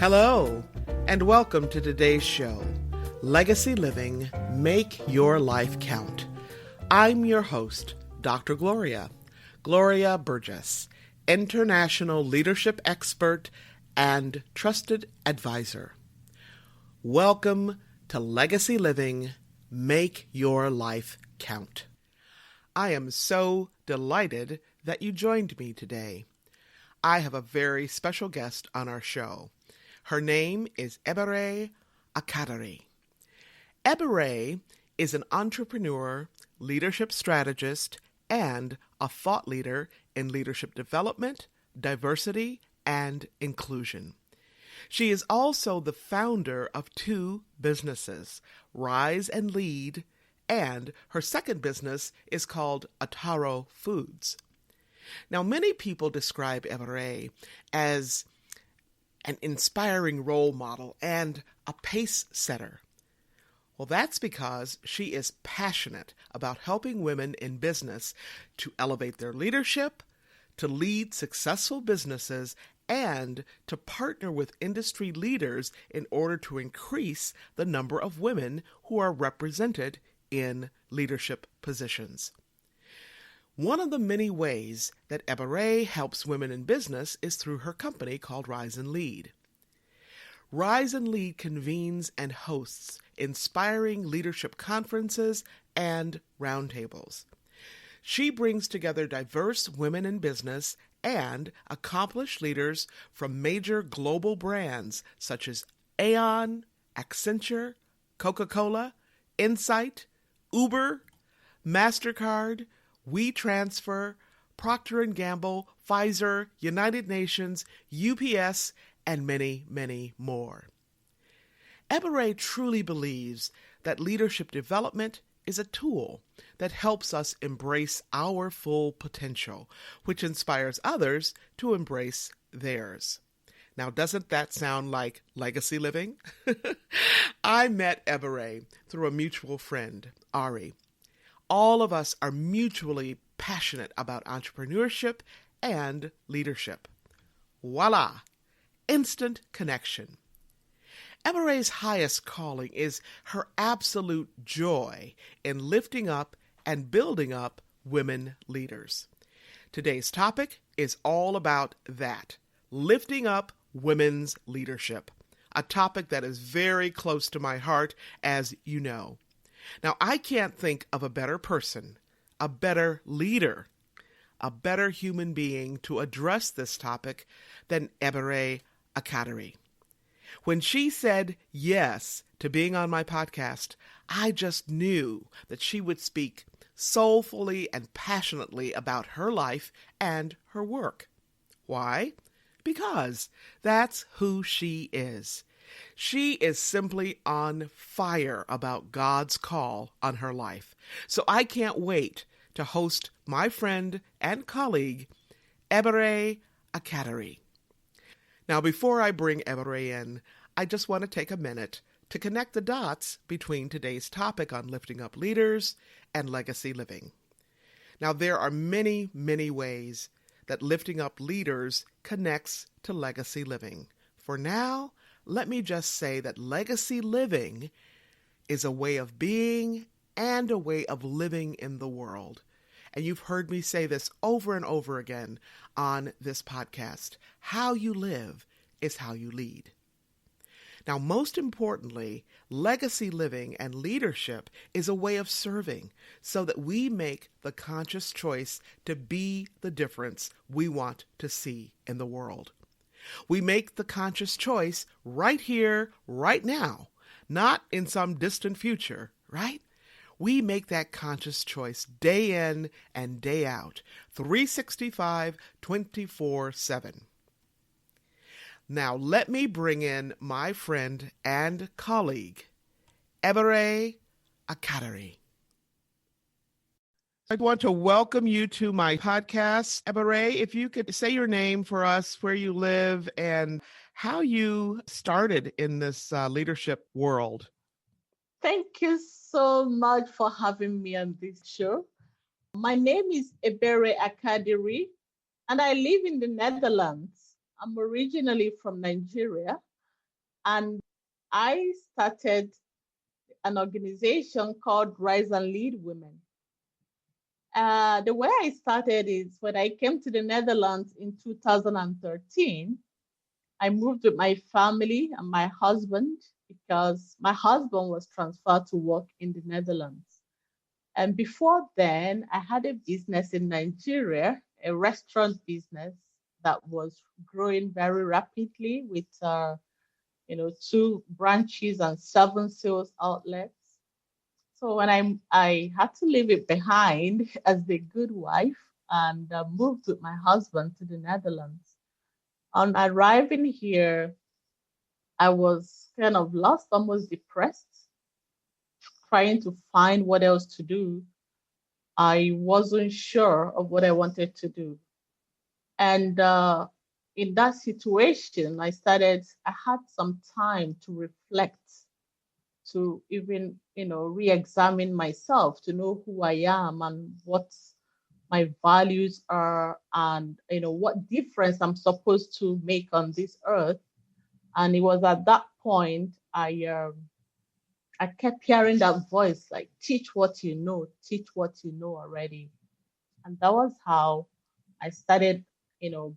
Hello, and welcome to today's show, Legacy Living, Make Your Life Count. I'm your host, Dr. Gloria Burgess, international leadership expert and trusted advisor. Welcome to Legacy Living, Make Your Life Count. I am so delighted that you joined me today. I have a very special guest on our show. Her name is Ebere Akadiri. Ebere is an entrepreneur, leadership strategist, and a thought leader in leadership development, diversity, and inclusion. She is also the founder of two businesses, Rise and Lead, and her second business is called Ataro Foods. Now, many people describe Ebere as an inspiring role model and a pace setter. Well, that's because she is passionate about helping women in business to elevate their leadership, to lead successful businesses, and to partner with industry leaders in order to increase the number of women who are represented in leadership positions. One of the many ways that Ebere helps women in business is through her company called Rise and Lead. Rise and Lead convenes and hosts inspiring leadership conferences and roundtables. She brings together diverse women in business and accomplished leaders from major global brands such as Aon, Accenture, Coca-Cola, Insight, Uber, MasterCard, WeTransfer, Procter & Gamble, Pfizer, United Nations, UPS, and many, many more. Ebere truly believes that leadership development is a tool that helps us embrace our full potential, which inspires others to embrace theirs. Now, doesn't that sound like legacy living? I met Ebere through a mutual friend, Ari. All of us are mutually passionate about entrepreneurship and leadership. Voila! Instant connection. Ebere's highest calling is her absolute joy in lifting up and building up women leaders. Today's topic is all about that, lifting up women's leadership, a topic that is very close to my heart, as you know. Now, I can't think of a better person, a better leader, a better human being to address this topic than Ebere Akadiri. When she said yes to being on my podcast, I just knew that she would speak soulfully and passionately about her life and her work. Why? Because that's who she is. She is simply on fire about God's call on her life. So I can't wait to host my friend and colleague, Ebere Akadiri. Now, before I bring Ebere in, I just want to take a minute to connect the dots between today's topic on lifting up leaders and legacy living. Now, there are many, many ways that lifting up leaders connects to legacy living. For now, let me just say that legacy living is a way of being and a way of living in the world. And you've heard me say this over and over again on this podcast. How you live is how you lead. Now, most importantly, legacy living and leadership is a way of serving so that we make the conscious choice to be the difference we want to see in the world. We make the conscious choice right here, right now, not in some distant future, right? We make that conscious choice day in and day out, 365, 24/7. Now, let me bring in my friend and colleague, Ebere Akadiri. I want to welcome you to my podcast. Ebere, if you could say your name for us, where you live, and how you started in this leadership world. Thank you so much for having me on this show. My name is Ebere Akadiri, and I live in the Netherlands. I'm originally from Nigeria, And I started an organization called Rise and Lead Women. The way I started is when I came to the Netherlands in 2013. I moved with my family and my husband because my husband was transferred to work in the Netherlands. And before then, I had a business in Nigeria, a restaurant business that was growing very rapidly with, 2 branches and 7 sales outlets. So when I had to leave it behind as a good wife and moved with my husband to the Netherlands. On arriving here, I was kind of lost, almost depressed, trying to find what else to do. I wasn't sure of what I wanted to do. And in that situation, I had some time to reflect, to even, re-examine myself, to know who I am and what my values are, and, what difference I'm supposed to make on this earth. And it was at that point I kept hearing that voice like, teach what you know already. And that was how I started,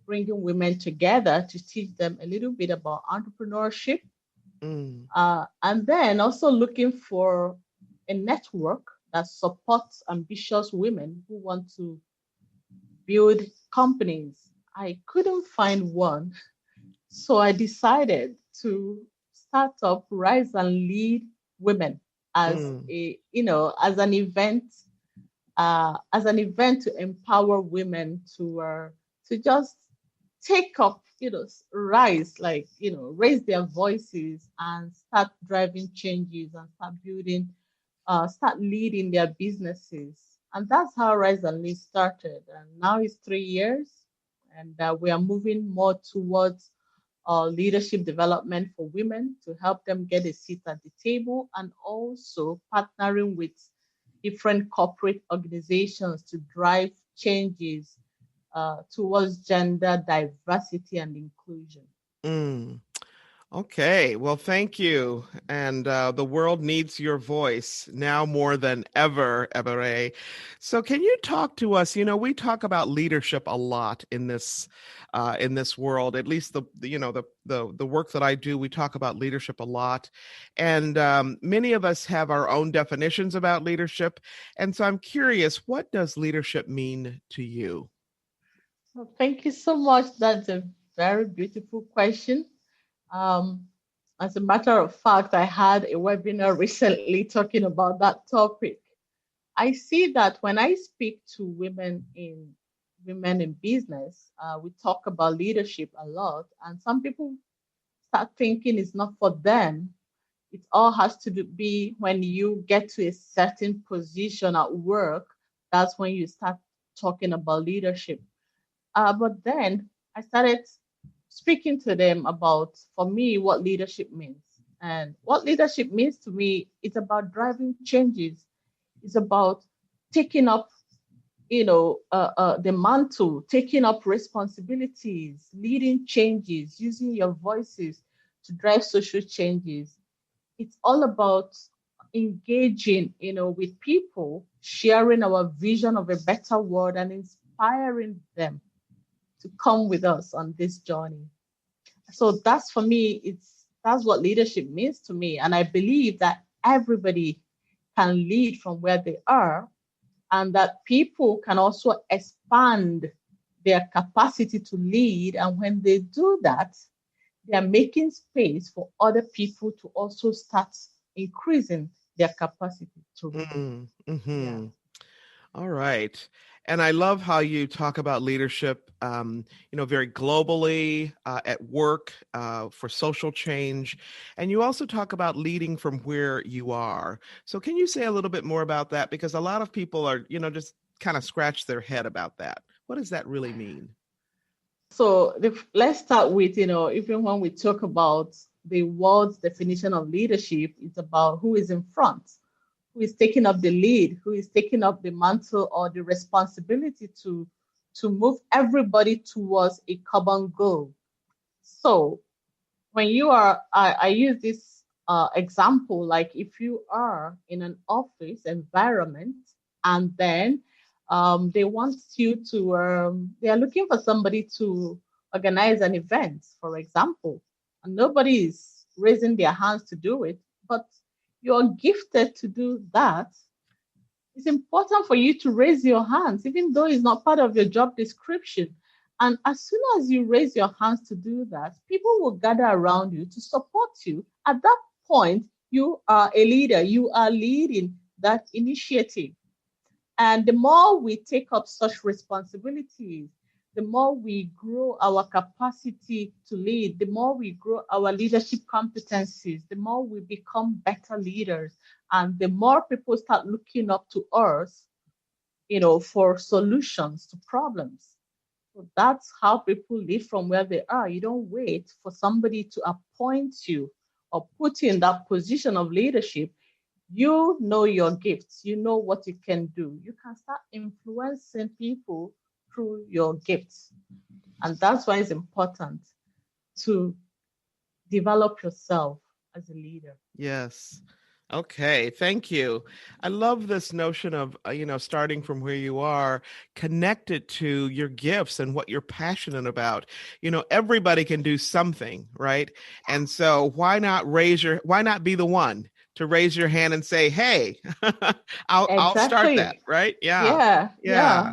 bringing women together to teach them a little bit about entrepreneurship. Mm. And then also looking for a network that supports ambitious women who want to build companies. I couldn't find one. So I decided to start up Rise and Lead Women as Mm. as an event to empower women to just take up, rise, like, raise their voices and start driving changes and start leading their businesses. And that's how Rise and Lead started. And now it's 3 years, and we are moving more towards leadership development for women to help them get a seat at the table, and also partnering with different corporate organizations to drive changes towards gender diversity and inclusion. Mm. Okay, well, thank you. And the world needs your voice now more than ever, Ebere. So, can you talk to us? We talk about leadership a lot in this world. At least the work that I do, we talk about leadership a lot, and many of us have our own definitions about leadership. And so, I'm curious, what does leadership mean to you? Well, thank you so much. That's a very beautiful question. Um, as a matter of fact, I had a webinar recently talking about that topic. I see that when I speak to women in business, we talk about leadership a lot, and some people start thinking it's not for them. It all has to be when you get to a certain position at work. That's when you start talking about leadership. But then I started speaking to them about, for me, what leadership means. And what leadership means to me, it's about driving changes. It's about taking up, the mantle, taking up responsibilities, leading changes, using your voices to drive social changes. It's all about engaging, with people, sharing our vision of a better world and inspiring them to come with us on this journey. So that's for me, that's what leadership means to me. And I believe that everybody can lead from where they are, and that people can also expand their capacity to lead. And when they do that, they are making space for other people to also start increasing their capacity to lead. Mm. Yeah. Hmm. All right. And I love how you talk about leadership, very globally, at work, for social change. And you also talk about leading from where you are. So can you say a little bit more about that? Because a lot of people are, just kind of scratch their head about that. What does that really mean? So let's start with, even when we talk about the world's definition of leadership, it's about who is in front, who is taking up the lead, who is taking up the mantle or the responsibility to move everybody towards a common goal. So when you are, I use this example, like if you are in an office environment and then they want you to, they are looking for somebody to organize an event, for example, and nobody is raising their hands to do it, but you're gifted to do that. It's important for you to raise your hands, even though it's not part of your job description. And as soon as you raise your hands to do that, people will gather around you to support you. At that point, you are a leader, you are leading that initiative. And the more we take up such responsibilities, the more we grow our capacity to lead, the more we grow our leadership competencies, the more we become better leaders, and the more people start looking up to us, for solutions to problems. So that's how people live from where they are. You don't wait for somebody to appoint you or put you in that position of leadership. You know your gifts, you know what you can do. You can start influencing people through your gifts. And that's why it's important to develop yourself as a leader. Yes. Okay, thank you. I love this notion of, starting from where you are, connected to your gifts and what you're passionate about. Everybody can do something, right? And so why not be the one to raise your hand and say, "Hey, I'll start that," Exactly. right? Yeah. Yeah, yeah. Yeah.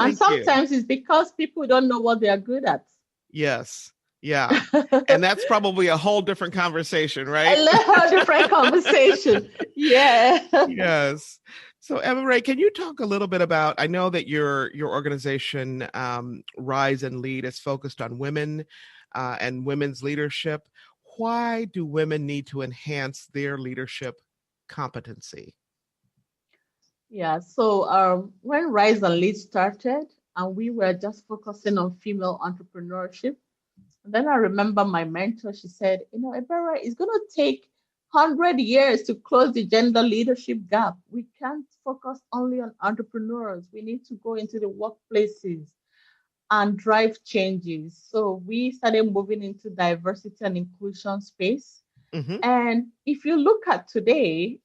And Thank you. sometimes it's because people don't know what they are good at. Yes. Yeah. And that's probably a whole different conversation, A right? little different conversation. Yeah. Yes. So, Ebere, can you talk a little bit about? I know that your organization, Rise and Lead, is focused on women and women's leadership. Why do women need to enhance their leadership competency? Yeah. So when Rise and Lead started, and we were just focusing on female entrepreneurship, and then I remember my mentor, she said, Ebere, it's going to take 100 years to close the gender leadership gap. We can't focus only on entrepreneurs. We need to go into the workplaces and drive changes. So we started moving into diversity and inclusion space. Mm-hmm. And if you look at today,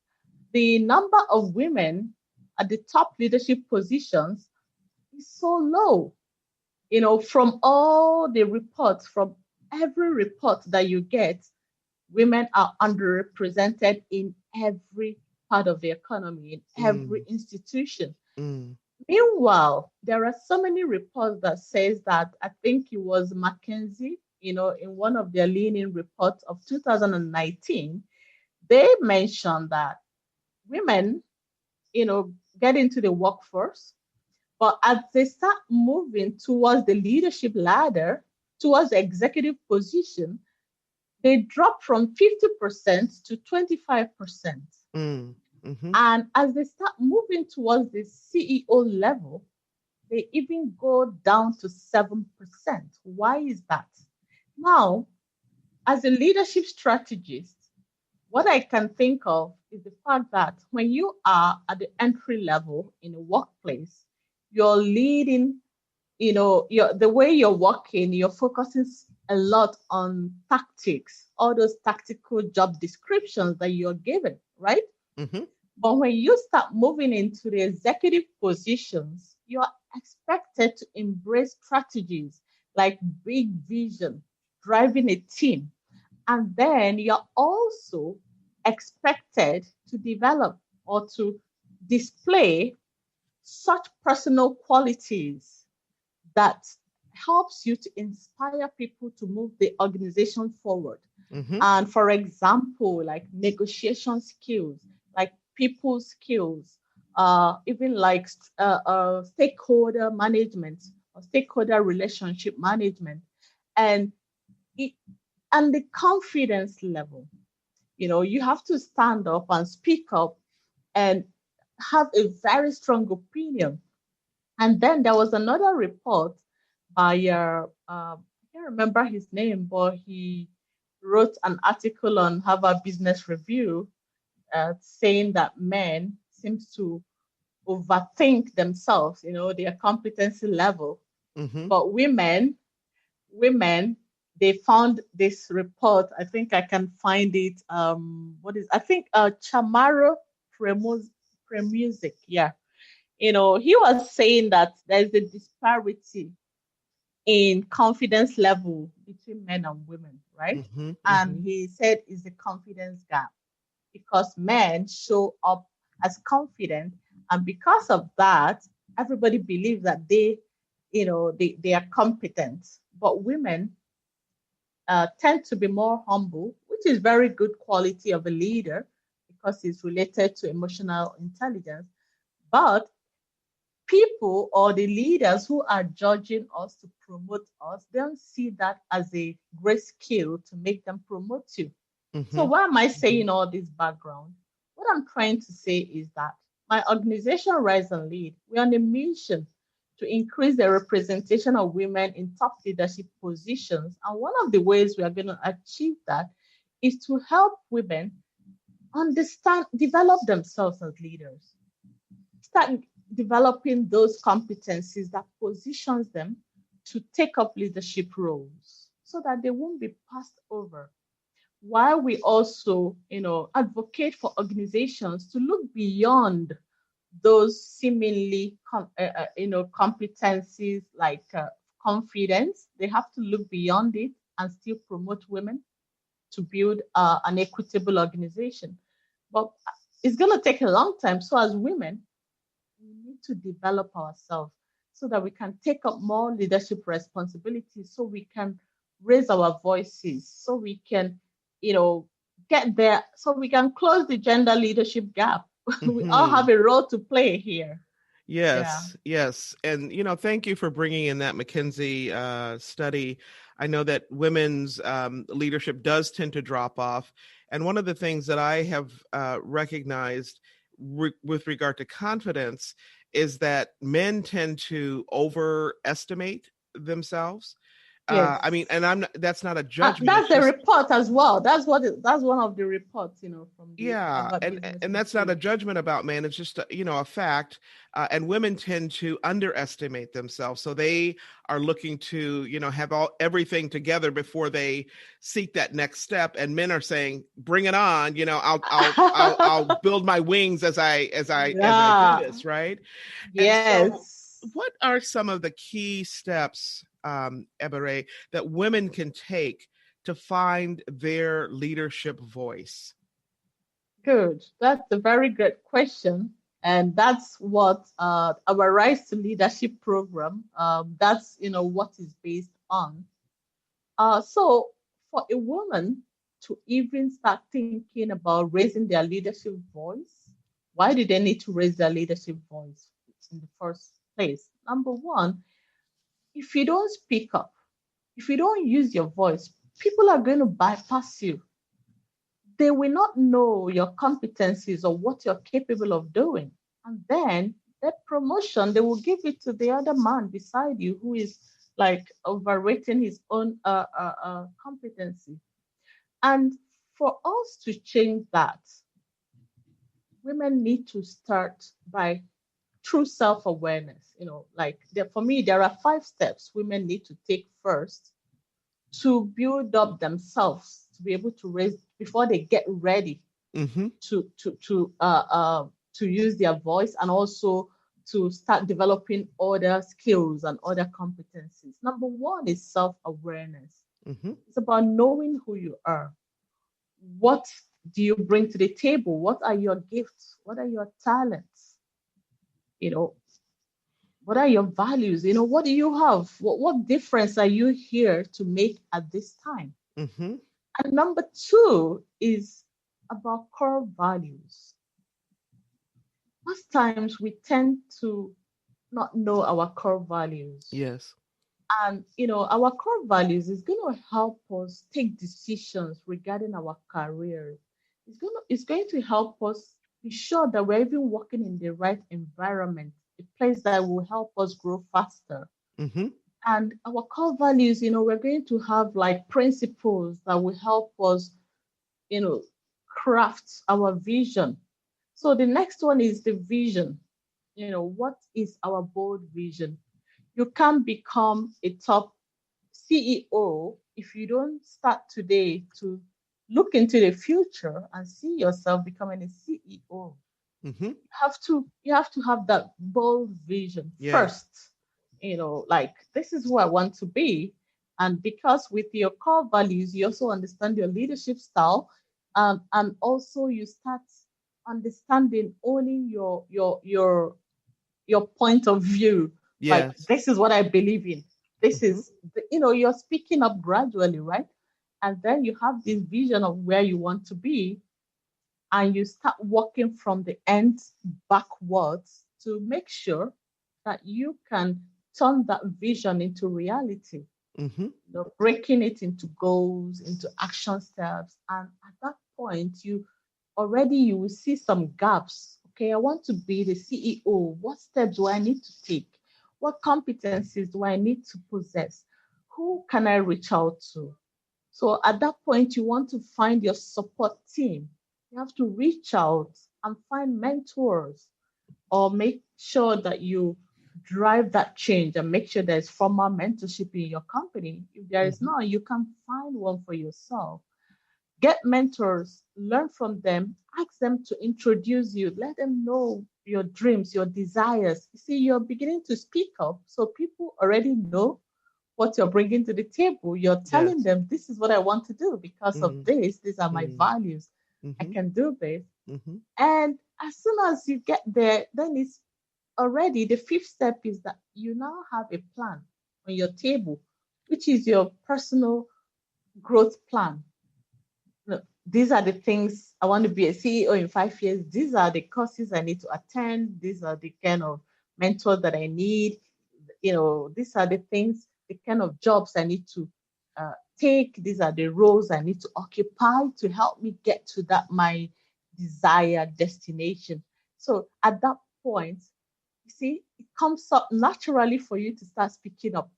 the number of women at the top leadership positions is so low. From all the reports, from every report that you get, women are underrepresented in every part of the economy, in every Mm, institution. mm, Meanwhile, there are so many reports that says that, I think it was McKinsey, in one of their leaning reports of 2019, they mentioned that women, get into the workforce, but as they start moving towards the leadership ladder, towards the executive position, they drop from 50% to 25%. mm, mm-hmm. And as they start moving towards the CEO level, they even go down to 7%. Why is that? Now, as a leadership strategist, what I can think of is the fact that when you are at the entry level in a workplace, you're leading, the way you're working, you're focusing a lot on tactics, all those tactical job descriptions that you're given, right? Mm-hmm. But when you start moving into the executive positions, you're expected to embrace strategies like big vision, driving a team. And then you're also expected to develop or to display such personal qualities that helps you to inspire people to move the organization forward. Mm-hmm. And for example, like negotiation skills, like people skills, even like stakeholder management or stakeholder relationship management, and it, and the confidence level. You have to stand up and speak up and have a very strong opinion. And then there was another report by I can't remember his name, but he wrote an article on Harvard Business Review saying that men seems to overthink themselves, their competency level, Mm-hmm. but women they found this report. I think I can find it. I think Chamaro Premusic. Yeah. He was saying that there's a disparity in confidence level between men and women, right? Mm-hmm, And mm-hmm, he said it's the confidence gap because men show up as confident, and because of that, everybody believes that they are competent. But women tend to be more humble, which is very good quality of a leader because it's related to emotional intelligence. But people or the leaders who are judging us to promote us, they don't see that as a great skill to make them promote you. So mm-hmm, why am I mm-hmm, saying all this background? What I'm trying to say is that my organization, Rise and Lead, we're on a mission to increase the representation of women in top leadership positions. And one of the ways we are going to achieve that is to help women understand, develop themselves as leaders, start developing those competencies that positions them to take up leadership roles so that they won't be passed over, while we also advocate for organizations to look beyond those seemingly competencies like confidence. They have to look beyond it and still promote women to build an equitable organization. But it's going to take a long time. So as women, we need to develop ourselves so that we can take up more leadership responsibilities, so we can raise our voices, so we can, get there, so we can close the gender leadership gap. We all mm-hmm. have a role to play here. Yeah. Yes, yes. And, thank you for bringing in that McKinsey study. I know that women's leadership does tend to drop off. And one of the things that I have recognized with regard to confidence is that men tend to overestimate themselves. I mean, Yes. and that's not a judgment. It's That's the just, report as well. That's one of the reports, from the yeah, Harvard and Business and that's not a Review. judgment about man. It's just a fact. And women tend to underestimate themselves, so they are looking to have everything together before they seek that next step. And men are saying, "Bring it on!" I'll build my wings as I do Yeah. this, right? And so, Yes. what are some of the key steps, Ebere, that women can take to find their leadership voice? Good. That's a very good question. And that's what our Rise to Leadership program, that's, what is based on. So for a woman to even start thinking about raising their leadership voice, why do they need to raise their leadership voice in the first place? Number one, if you don't speak up, if you don't use your voice, people are going to bypass you. They will not know your competencies or what you're capable of doing. And then that promotion, they will give it to the other man beside you who is like overrating his own competency. And for us to change that, women need to start by true self-awareness. For me, there are 5 steps women need to take first to build up themselves to be able to raise before they get ready Mm-hmm. to use their voice, and also to start developing other skills and other competencies. Number one is self-awareness. Mm-hmm. It's about knowing who you are. What do you bring to the table? What are your gifts? What are your talents? You know, what are your values? What do you have? What difference are you here to make at this time? Mm-hmm. And number two is about core values. Most times we tend to not know our core values. Yes. And our core values is going to help us take decisions regarding our careers. It's going to help us be sure that we're even working in the right environment, a place that will help us grow faster. Mm-hmm. And our core values, we're going to have like principles that will help us, you know, craft our vision. So the next one is the vision. What is our bold vision? You can't become a top CEO if you don't start today to look into the future and see yourself becoming a CEO, Mm-hmm. you have to have that bold vision Yes. first. Like, this is who I want to be. And because with your core values, you also understand your leadership style, and also you start understanding, owning your point of view. Like, Yes. this is what I believe in. This Mm-hmm. is you're speaking up gradually, right? And then you have this vision of where you want to be, and you start working from the end backwards to make sure that you can turn that vision into reality, Mm-hmm. breaking it into goals, into action steps. And at that point, you will see some gaps. Okay, I want to be the CEO. What steps do I need to take? What competencies do I need to possess? Who can I reach out to? So at that point, you want to find your support team. You have to reach out and find mentors, or make sure that you drive that change and make sure there's formal mentorship in your company. If there is Mm-hmm. not, you can find one for yourself. Get mentors, learn from them, ask them to introduce you, let them know your dreams, your desires. You see, you're beginning to speak up, so people already know what you're bringing to the table. You're telling Yes. them, this is what I want to do because of Mm-hmm. this. These are my values. I Mm-hmm. can do this. Mm-hmm. And as soon as you get there, then it's already the fifth step is that you now have a plan on your table, which is your personal growth plan. These are the things I want to be a CEO in 5 years. These are the courses I need to attend. These are the kind of mentors that I need. These are the things, the kind of jobs I need to take. These are the roles I need to occupy to help me get to that my desired destination. So at that point, you see, it comes up naturally for you to start speaking up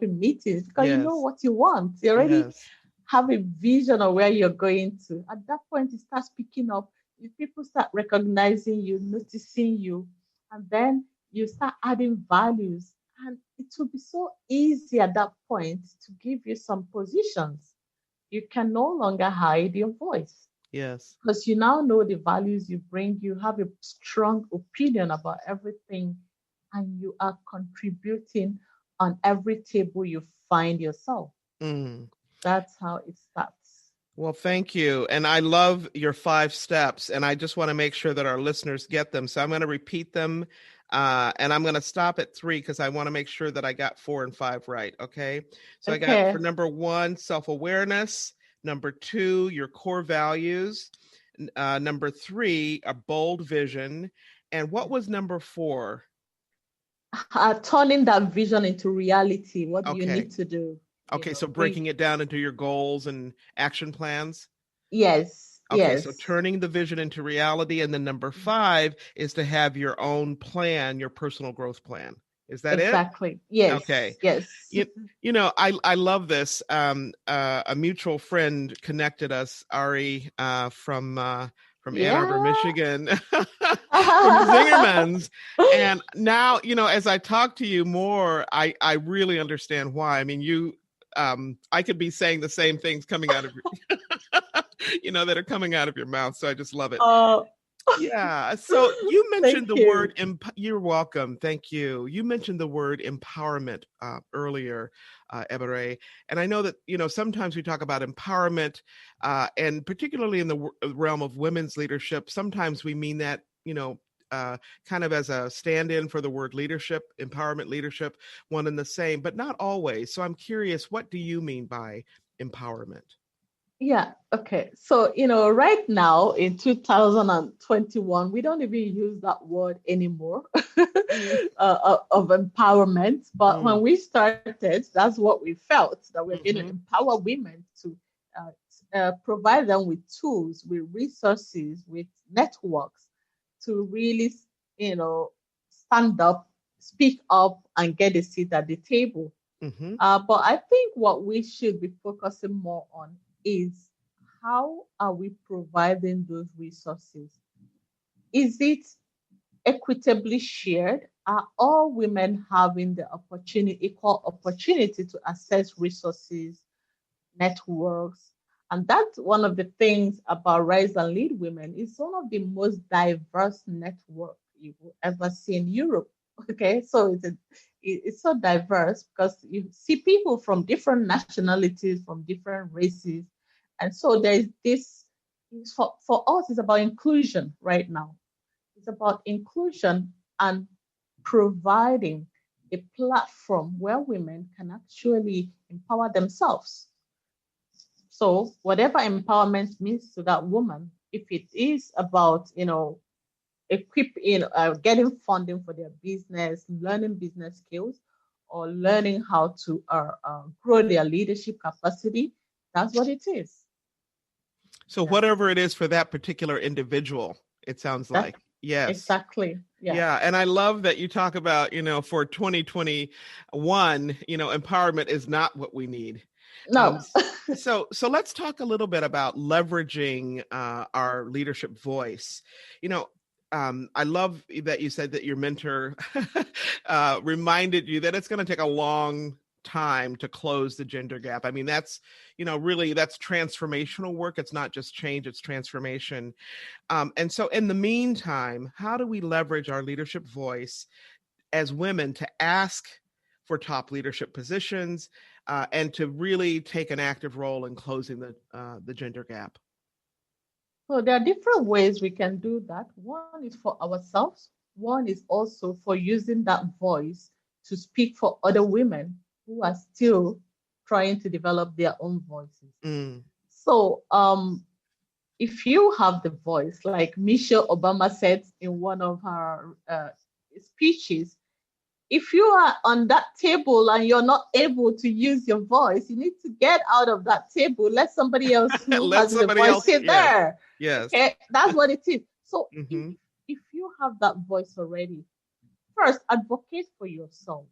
in meetings because you know Yes. what you want. You already Yes. have a vision of where you're going to. At that point, you start speaking up. People start recognizing you, noticing you, and then you start adding values. And it will be so easy at that point to give you some positions. You can no longer hide your voice Yes. because you now know the values you bring. You have a strong opinion about everything, and you are contributing on every table you find yourself. Mm. That's how it starts. Well, thank you. And I love your 5 steps. And I just want to make sure that our listeners get them. So I'm going to repeat them. And I'm going to stop at 3 because I want to make sure that I got 4 and 5 right. Okay. So I got for Okay. number 1, self-awareness. Number 2, your core values. Number 3, a bold vision. And what was number 4? Turning that vision into reality. What do you Okay. need to do? Okay. So Bring. breaking it down into your goals and action plans. Yes, Okay, so yes, turning the vision into reality. And then number 5 is to have your own plan, your personal growth plan. Is that it? exactly. Yes, Okay. yes. You, I love this. A mutual friend connected us, Ari, from Ann Arbor, Yeah. Michigan, from Zingerman's. And now, as I talk to you more, I really understand why. I mean, I could be saying the same things coming out of that are coming out of your mouth. So I just love it. uh, Yeah. So you mentioned Thank the you. word, you're welcome. Thank you. You mentioned the word empowerment earlier, Ebere. And I know that, sometimes we talk about empowerment, and particularly in the realm of women's leadership, sometimes we mean that, kind of as a stand-in for the word leadership, empowerment, leadership, one and the same, but not always. So I'm curious, what do you mean by empowerment? Yeah, okay. So, right now in 2021, we don't even use that word anymore Mm, of empowerment. But when mm, we started, that's what we felt, that we're going to mm-hmm, empower women to provide them with tools, with resources, with networks to really, stand up, speak up, and get a seat at the table. mm-hmm. But I think what we should be focusing more on is how are we providing those resources? Is it equitably shared are all women having the equal opportunity to access resources, networks? And that's one of the things about Rise and Lead Women. It's one of the most diverse network you will ever see in Europe. Okay, so it's so diverse because you see people from different nationalities, from different races, and so there's this. For us, it's about inclusion right now. It's about inclusion and providing a platform where women can actually empower themselves. So whatever empowerment means to that woman, if it is about, getting funding for their business, learning business skills, or learning how to grow their leadership capacity, that's what it is. So whatever it is for that particular individual, it sounds like. Yes. Exactly. Yeah. And I love that you talk about, for 2021, empowerment is not what we need. No. So let's talk a little bit about leveraging our leadership voice. I love that you said that your mentor reminded you that it's going to take a long time to close the gender gap. I mean, that's, really that's transformational work. It's not just change, it's transformation. And so in the meantime, how do we leverage our leadership voice as women to ask for top leadership positions and to really take an active role in closing the gender gap? So there are different ways we can do that. One is for ourselves. One is also for using that voice to speak for other women who are still trying to develop their own voices. So if you have the voice, like Michelle Obama said in one of her speeches, if you are on that table and you're not able to use your voice, you need to get out of that table. Let somebody else who has the voice sit there. Yes. Okay, that's what it is. So if you have that voice already, first advocate for yourself.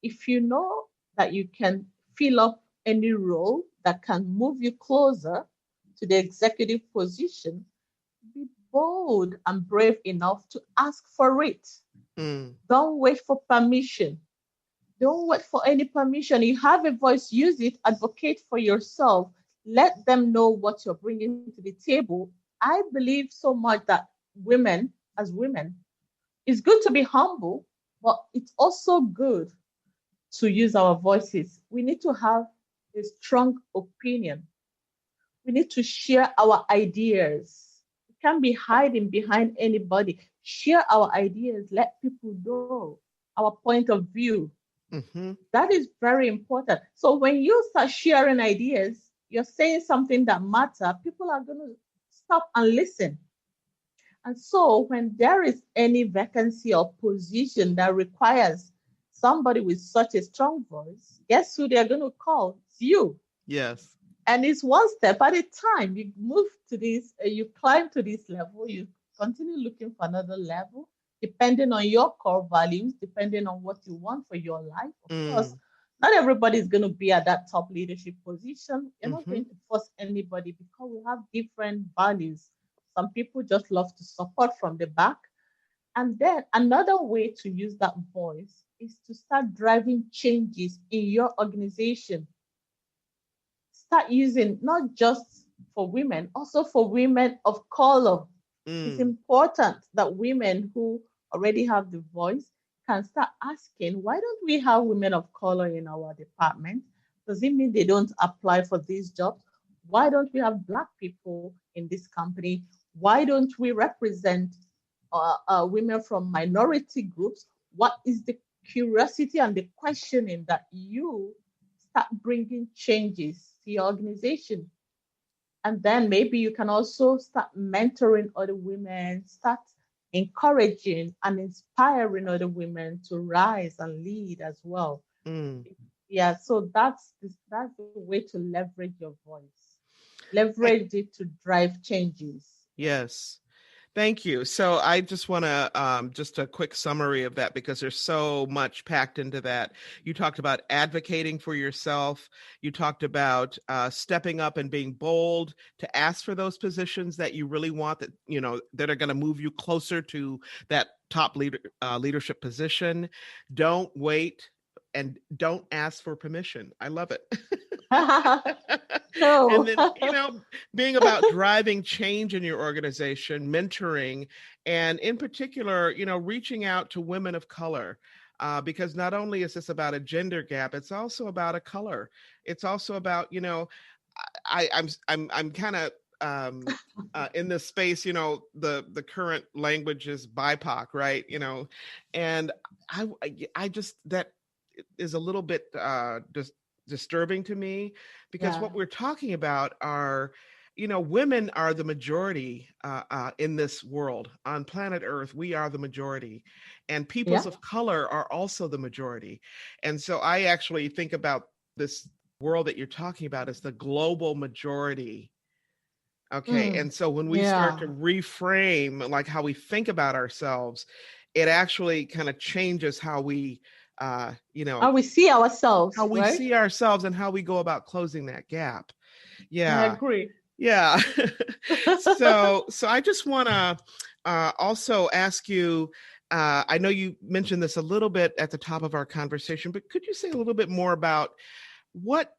If you know that you can fill up any role that can move you closer to the executive position, be bold and brave enough to ask for it. Don't wait for permission. Don't wait for any permission. You have a voice, use it, advocate for yourself. Let them know what you're bringing to the table. I believe so much that women, as women, it's good to be humble, but it's also good to use our voices. We need to have a strong opinion. We need to share our ideas. We can't be hiding behind anybody. Share our ideas. Let people know our point of view. That is very important. So when you start sharing ideas, you're saying something that matters, people are going to stop and listen. And so when there is any vacancy or position that requires somebody with such a strong voice, guess who they're going to call? It's you. Yes. And it's one step at a time. You move to this, you climb to this level, you continue looking for another level, depending on your core values, depending on what you want for your life. Of course, not everybody is going to be at that top leadership position. You're not going to force anybody because we have different values. Some people just love to support from the back. And then another way to use that voice is to start driving changes in your organization. Start using not just for women, also for women of color. It's important that women who already have the voice can start asking, why don't we have women of color in our department? Does it mean they don't apply for these jobs? Why don't we have Black people in this company? Why don't we represent women from minority groups? What is the curiosity and the questioning that you start bringing changes to your organization? And then maybe you can also start mentoring other women, start encouraging and inspiring other women to rise and lead as well. Yeah, so that's the way to leverage your voice. Leverage it to drive changes. Yes. Thank you. So I just want to just a quick summary of that because there's so much packed into that. You talked about advocating for yourself. You talked about stepping up and being bold to ask for those positions that you really want, that that are going to move you closer to that top leadership position. Don't wait and don't ask for permission. I love it. And No. then, being about driving change in your organization, mentoring, and in particular, reaching out to women of color. Because not only is this about a gender gap, it's also about a color. It's also about, I'm kind of in this space, the current language is BIPOC, right? And I just, that is a little bit just disturbing to me, because Yeah. what we're talking about are, women are the majority in this world. On planet Earth, we are the majority, and peoples Yeah. of color are also the majority. And so I actually think about this world that you're talking about as the global majority. Okay. Mm. And so when we start to Yeah. reframe like how we think about ourselves, it actually kind of changes how we, How we see ourselves, how we right? see ourselves and how we go about closing that gap. I Yeah. agree. Yeah. So I just want to also ask you, I know you mentioned this a little bit at the top of our conversation, but could you say a little bit more about what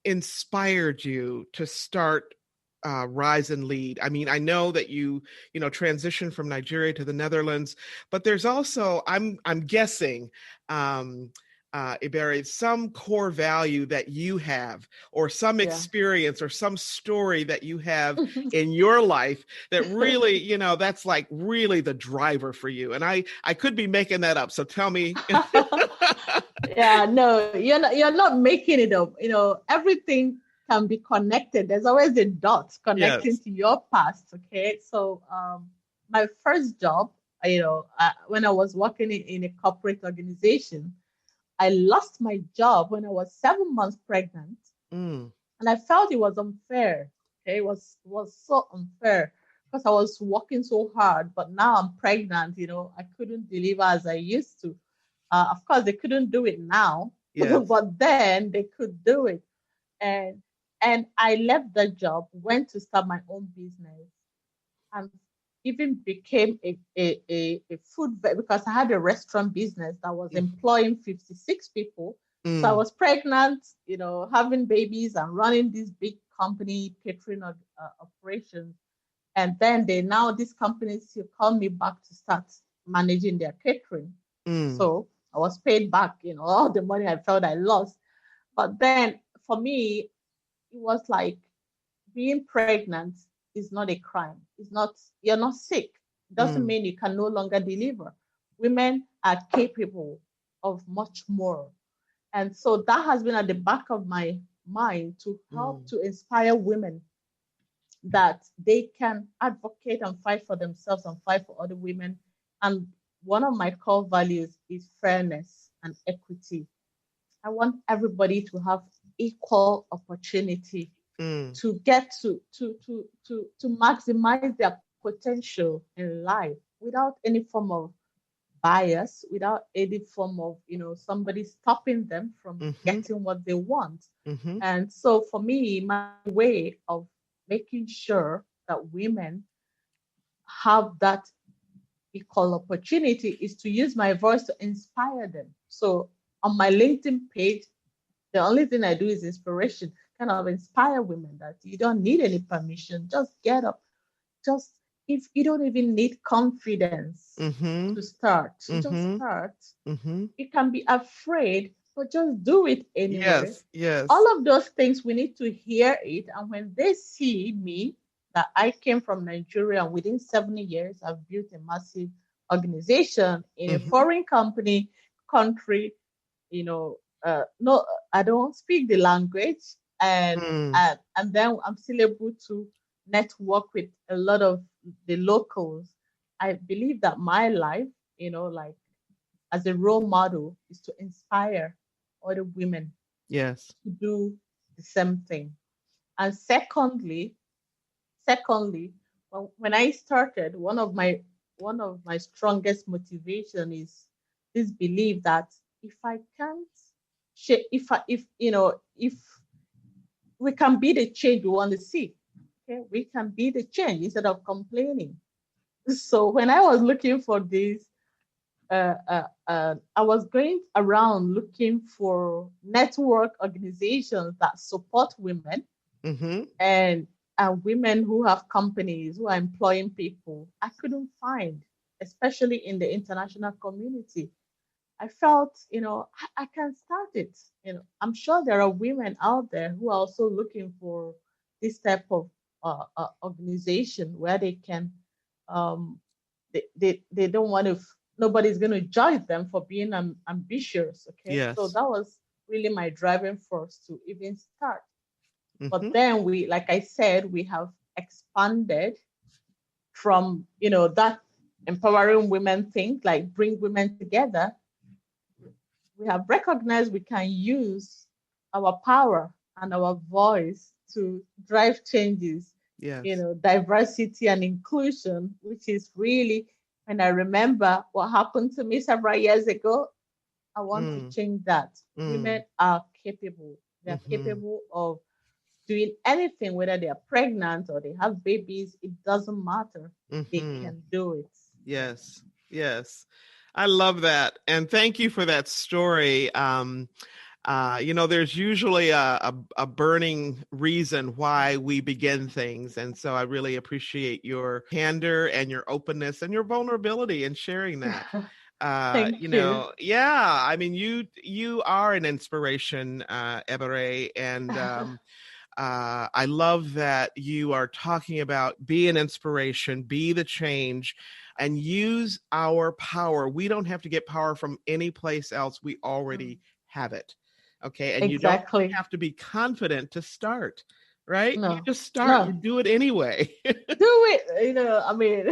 inspired you to start Rise and Lead? I mean, I know that you transitioned from Nigeria to the Netherlands, but there's also, I'm guessing, Ebere, some core value that you have, or some Yeah. experience, or some story that you have in your life that really, that's like really the driver for you. And I could be making that up. So tell me. Yeah, no, you're not making it up. Everything can be connected. There's always a dot connecting Yes. to your past. Okay, so my first job, when I was working in a corporate organization, I lost my job when I was 7 months pregnant, Mm, and I felt it was unfair. Okay, it was so unfair because I was working so hard, but now I'm pregnant. I couldn't deliver as I used to. Of course, they couldn't do it now, yes. but then they could do it. And and I left the job, went to start my own business, and even became a because I had a restaurant business that was employing 56 people. So I Mm, was pregnant, having babies and running this big company catering operations. And then these companies still call me back to start managing their catering. mm, So I was paid back, all the money I felt I lost. But then for me, it was like being pregnant is not a crime. It's not, you're not sick. It doesn't mm, mean you can no longer deliver. Women are capable of much more. And so that has been at the back of my mind to help mm. to inspire women that they can advocate and fight for themselves and fight for other women. And one of my core values is fairness and equity. I want everybody to have equal opportunity Mm, to get to maximize their potential in life without any form of bias, without any form of somebody stopping them from mhm, getting what they want. mhm. And so for me, my way of making sure that women have that equal opportunity is to use my voice to inspire them. So on my LinkedIn page, the only thing I do is inspiration, kind of inspire women that you don't need any permission. Just get up. Just, if you don't even need confidence Mhm, to start, you just mhm, start. mhm. You can be afraid, but just do it anyway. Yes, yes. All of those things, we need to hear it. And when they see me, that I came from Nigeria, and within 7 years, I've built a massive organization in a Mhm, foreign country, no, I don't speak the language, and mm. and then I'm still able to network with a lot of the locals. I believe that my life, like as a role model, is to inspire other women Yes. to do the same thing. And secondly, when I started, one of my strongest motivation is this belief that if I can't, if I, if we can be the change we want to see, okay, we can be the change instead of complaining. So when I was looking for this, I was going around looking for network organizations that support women Mm-hmm. and women who have companies who are employing people. I couldn't find, especially in the international community. I felt, I can start it. I'm sure there are women out there who are also looking for this type of organization where they can, um, they don't want to, nobody's going to judge them for being ambitious. Okay. So Yes. that was really my driving force to even start. But Mm-hmm. then like I said, we have expanded from, that empowering women thing, like bring women together. We have recognized we can use our power and our voice to drive changes, Yes. diversity and inclusion, which is really, when I remember what happened to me several years ago, I want to Mm. change that. Mm. Women are capable. They are Mm-hmm. capable of doing anything, whether they are pregnant or they have babies, it doesn't matter. They Mm-hmm. can do it. Yeah. Yes. Yes. I love that. And thank you for that story. There's usually a burning reason why we begin things. And so I really appreciate your candor and your openness and your vulnerability in sharing that. Thank you. Yeah, I mean, you are an inspiration, Ebere, and I love that you are talking about be an inspiration, be the change, and use our power. We don't have to get power from any place else. We already have it. Okay. And you don't Exactly. have to be confident to start, right? You No, just start, you no, do it anyway. do it. I mean,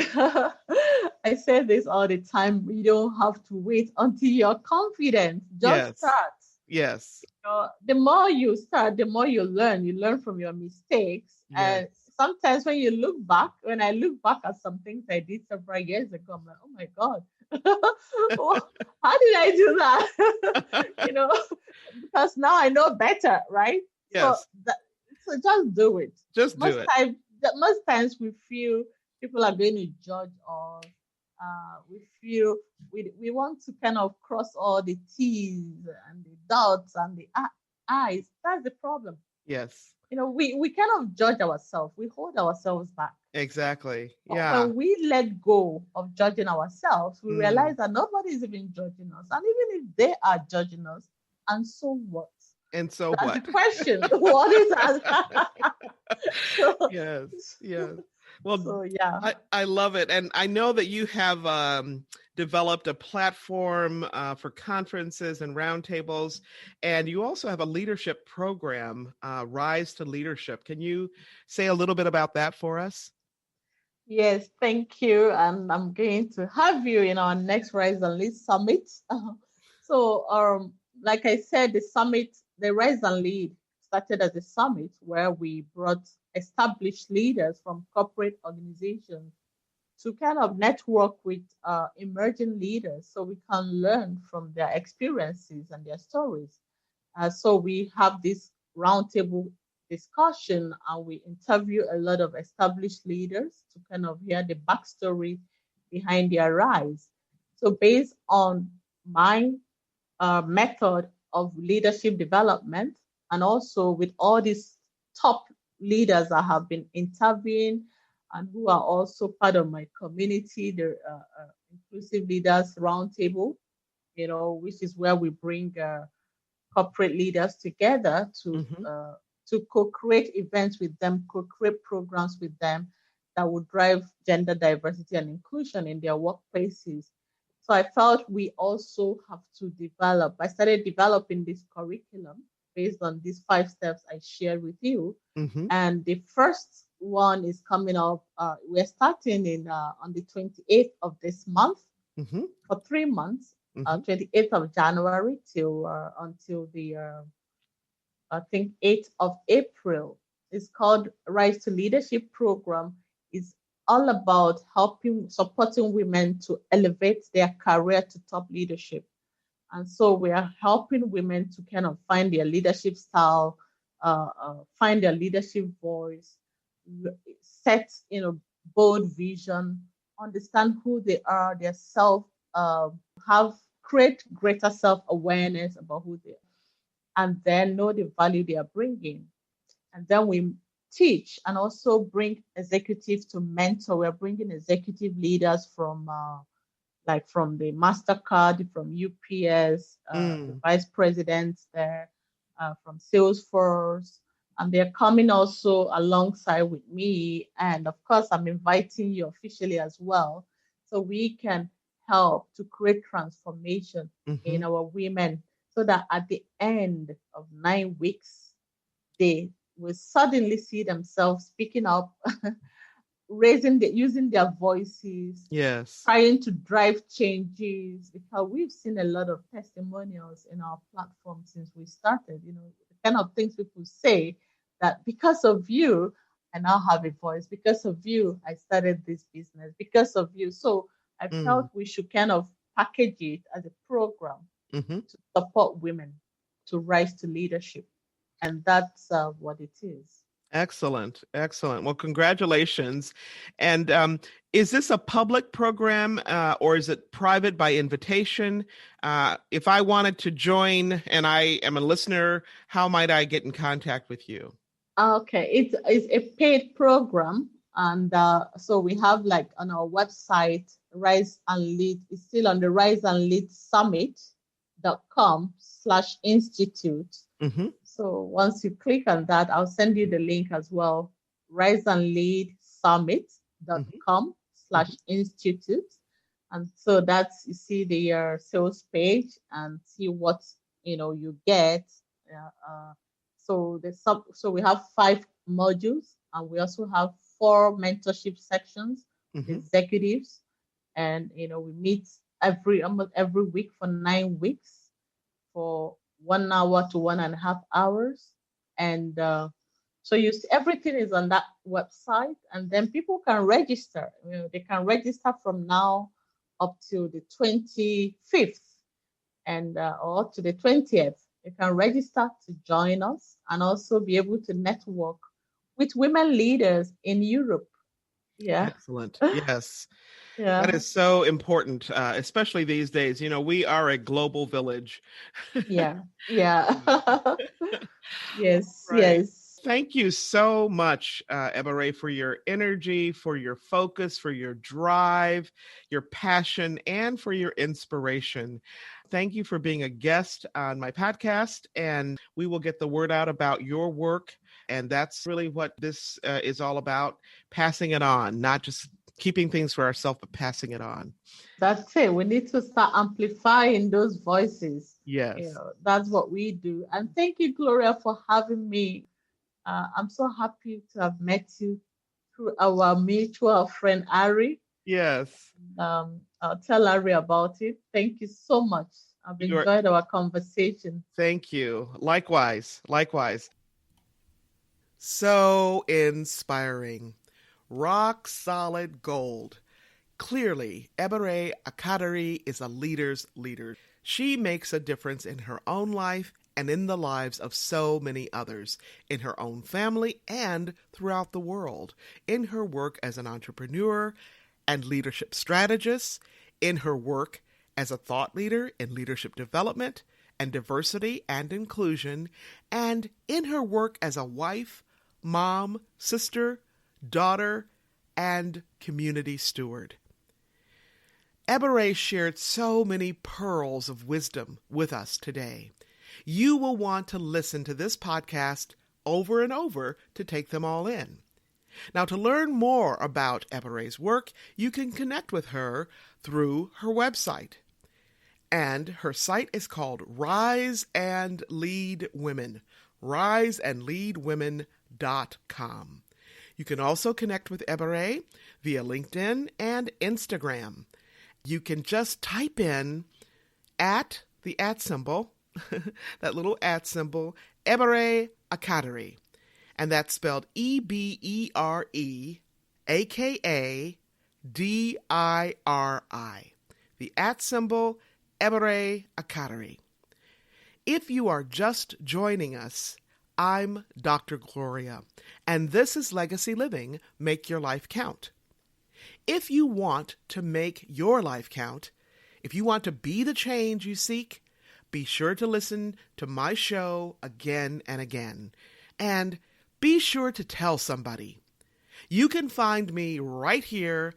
I say this all the time. You don't have to wait until you're confident. Just Yes. start. Yes. The more you start, the more you learn. You learn from your mistakes. Yes. And sometimes when I look back at some things I did several years ago, I'm like, oh my God, how did I do that? Because now I know better, right? So Yes. so just do it. Just do it. Most times we feel people are going to judge us. We feel we want to kind of cross all the T's and the dots and the I's. That's the problem. Yes. We kind of judge ourselves. We hold ourselves back. Exactly. But Yeah. when we let go of judging ourselves, we Mm. realize that nobody is even judging us. And even if they are judging us, and so what? And so That's the what? question. What is that? so, Yes, yes. Well, yeah. I love it. And I know that you have developed a platform for conferences and roundtables, and you also have a leadership program, Rise to Leadership. Can you say a little bit about that for us? Yes, thank you. And I'm going to have you in our next Rise and Lead Summit. So, like I said, the Rise and Lead started as a summit where we brought established leaders from corporate organizations to kind of network with emerging leaders so we can learn from their experiences and their stories. So we have this roundtable discussion and we interview a lot of established leaders to kind of hear the backstory behind their rise. So based on my method of leadership development, and also with all these top leaders I have been interviewing and who are also part of my community, the Inclusive Leaders Roundtable, which is where we bring corporate leaders together Mm-hmm. to co-create events with them, co-create programs with them that would drive gender diversity and inclusion in their workplaces. So I felt we also have to develop. I started developing this curriculum based on these 5 steps I shared with you. Mm-hmm. And the first one is coming up. We're starting in on the 28th of this month Mm-hmm. for 3 months, Mm-hmm. 28th of January till until the I think 8th of April. It's called Rise to Leadership Program. It's all about supporting women to elevate their career to top leadership. And so we are helping women to kind of find their leadership style, find their leadership voice, set bold vision, understand who they are, their self have create greater self-awareness about who they are, and then know the value they are bringing. And then we teach and also bring executives to mentor. We're bringing executive leaders from like from the MasterCard, from UPS, the Mm. vice presidents there, from Salesforce, and they're coming also alongside with me. And of course, I'm inviting you officially as well, so we can help to create transformation Mm-hmm. in our women, so that at the end of 9 weeks, they will suddenly see themselves speaking up, using their voices, Yes. trying to drive changes, because we've seen a lot of testimonials in our platform since we started. The kind of things people say, that because of you, I now have a voice. Because of you, I started this business. Because of you. So I Mm. felt we should kind of package it as a program Mm-hmm. to support women to rise to leadership. And that's what it is. Excellent. Excellent. Well, congratulations. And is this a public program or is it private by invitation? If I wanted to join and I am a listener, how might I get in contact with you? Okay, it's a paid program, and so we have, like, on our website, Rise and Lead. It's still on the Rise and Lead Summit.com/institute. Mm-hmm. So once you click on that, I'll send you the link as well. Rise and Lead Mm-hmm. Summit.com/institute. And so that's, you see the sales page and see what you get. So we have 5 modules, and we also have 4 mentorship sections with Mm-hmm. executives, and we meet almost every week for 9 weeks, for 1 hour to 1.5 hours. And so everything is on that website, and then people can register. They can register from now up to the 25th, and or up to the 20th. You can register to join us and also be able to network with women leaders in Europe. Yeah. Excellent. Yes. That Yeah. is so important, especially these days. We are a global village. Yeah. Yeah. Yes. Right. Yes. Thank you so much, Ebere, for your energy, for your focus, for your drive, your passion, and for your inspiration. Thank you for being a guest on my podcast, and we will get the word out about your work. And that's really what this is all about, passing it on, not just keeping things for ourselves, but passing it on. That's it. We need to start amplifying those voices. Yes. That's what we do. And thank you, Gloria, for having me. I'm so happy to have met you through our mutual friend, Ari. Yes. I'll tell Ari about it. Thank you so much. I've You are. enjoyed our conversation. Thank you. Likewise. Likewise. So inspiring. Rock solid gold. Clearly, Ebere Akadiri is a leader's leader. She makes a difference in her own life and in the lives of so many others, in her own family and throughout the world, in her work as an entrepreneur and leadership strategist, in her work as a thought leader in leadership development and diversity and inclusion, and in her work as a wife, mom, sister, daughter, and community steward. Ebere shared so many pearls of wisdom with us today. You will want to listen to this podcast over and over to take them all in. Now, to learn more about Ebere's work, you can connect with her through her website. And her site is called Rise and Lead Women, riseandleadwomen.com. You can also connect with Ebere via LinkedIn and Instagram. You can just type in the @ symbol, that little @ symbol, Ebere Akadiri. And that's spelled EbereAkadiri. The @ symbol, Ebere Akadiri. If you are just joining us, I'm Dr. Gloria, and this is Legacy Living, Make Your Life Count. If you want to make your life count, If you want to be the change you seek, be sure to listen to my show again and again. And be sure to tell somebody. You can find me right here,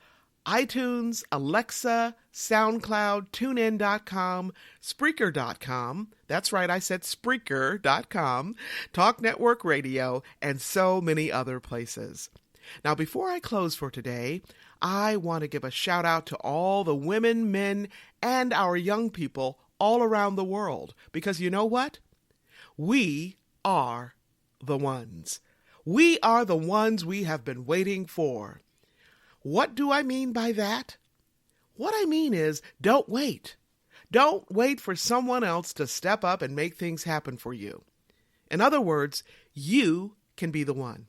iTunes, Alexa, SoundCloud, TuneIn.com, Spreaker.com. That's right, I said Spreaker.com, Talk Network Radio, and so many other places. Now, before I close for today, I want to give a shout out to all the women, men, and our young people all around the world. Because you know what? We are the ones. We are the ones we have been waiting for. What do I mean by that? What I mean is, don't wait. Don't wait for someone else to step up and make things happen for you. In other words, you can be the one.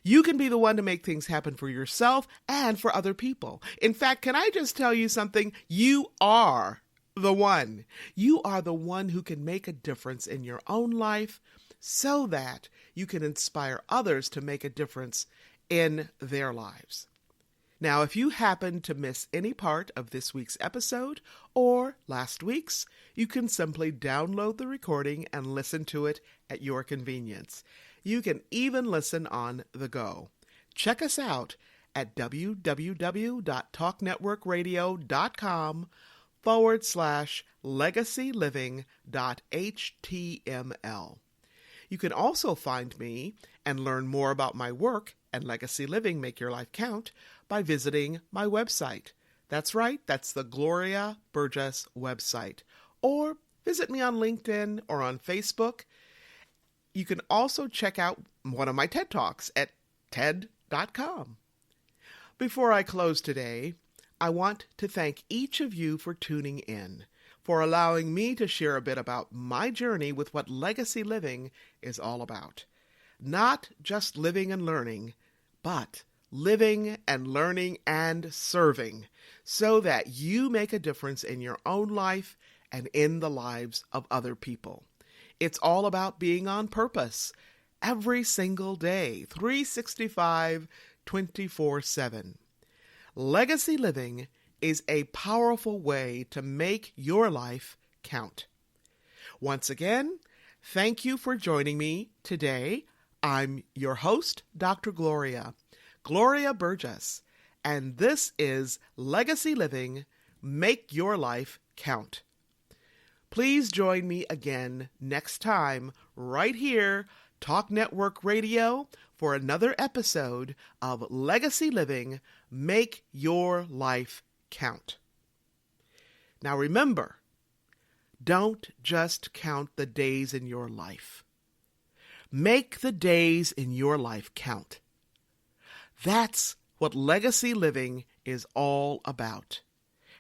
You can be the one to make things happen for yourself and for other people. In fact, can I just tell you something? You are the one. You are the one who can make a difference in your own life so that you can inspire others to make a difference in their lives. Now, if you happen to miss any part of this week's episode or last week's, you can simply download the recording and listen to it at your convenience. You can even listen on the go. Check us out at www.talknetworkradio.com/legacyliving.html. You can also find me and learn more about my work and Legacy Living Make Your Life Count by visiting my website. That's right, that's the Gloria Burgess website. Or visit me on LinkedIn or on Facebook. You can also check out one of my TED Talks at TED.com. Before I close today, I want to thank each of you for tuning in, for allowing me to share a bit about my journey with what legacy living is all about. Not just living and learning, but living and learning and serving, so that you make a difference in your own life and in the lives of other people. It's all about being on purpose every single day, 365, 24/7. Legacy living is a powerful way to make your life count. Once again, thank you for joining me today. I'm your host, Dr. Gloria Burgess, and this is Legacy Living, Make Your Life Count. Please join me again next time, right here, Talk Network Radio, for another episode of Legacy Living, Make Your Life Count. Now remember, don't just count the days in your life. Make the days in your life count. That's what legacy living is all about.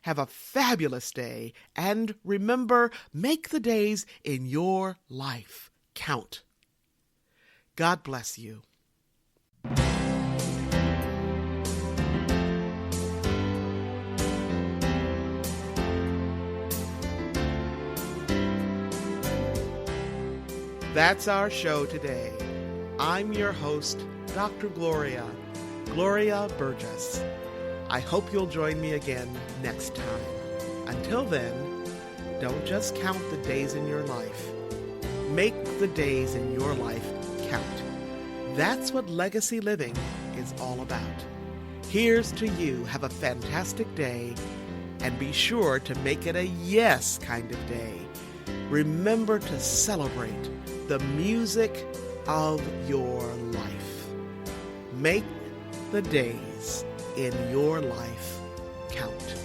Have a fabulous day, and remember, make the days in your life count. God bless you. That's our show today. I'm your host, Dr. Gloria Burgess. I hope you'll join me again next time. Until then, don't just count the days in your life. Make the days in your life count. That's what legacy living is all about. Here's to you. Have a fantastic day, and be sure to make it a yes kind of day. Remember to celebrate the music of your life. Make the days in your life count.